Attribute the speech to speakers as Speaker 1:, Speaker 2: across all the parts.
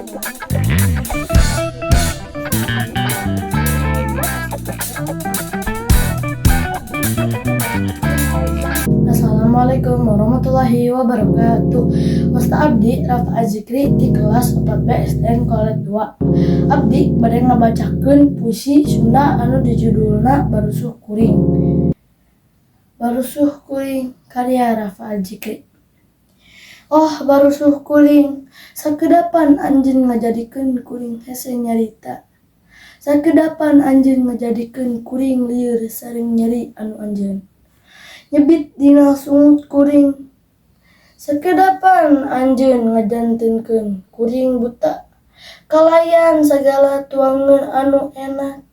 Speaker 1: Assalamualaikum warahmatullahi wabarakatuh. Wasta abdi Rafa Azikri di kelas 4B STN Kolet 2. Abdi bade ngabacakeun puisi Sunda anu dijudulna Barusuh Kuring. Barusuh kuring karya Rafa Azikri. Oh barusuh kuring, sakedapan anjeun ngajadikeun kuring hese nyarita. Sakedapan anjeun ngajadikeun kuring lieur sareng nyeri anu anjeun. Nyebit dina sungut kuring. Sakedapan anjeun ngajantenkeun kuring buta. Kalayan sagala tuangan anu enak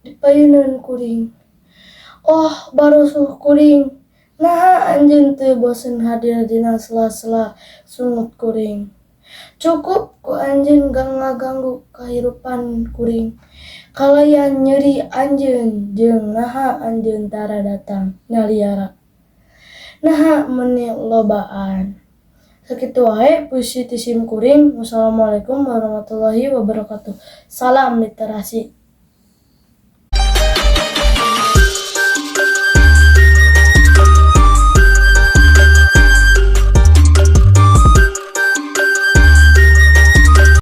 Speaker 1: dipayeuneun kuring. Oh barusuh kuring, naha anjeun teu bosen hadir dina sela-sela sungut kuring. Cukup ku anjeun ngaganggu kahirupan kuring. Kalayan nyeri anjeun jeung naha anjeun tara datang nyaliara. Naha meuni lobaan. Sakitu wae puisi ti sim kuring. Wassalamualaikum warahmatullahi wabarakatuh. Salam literasi.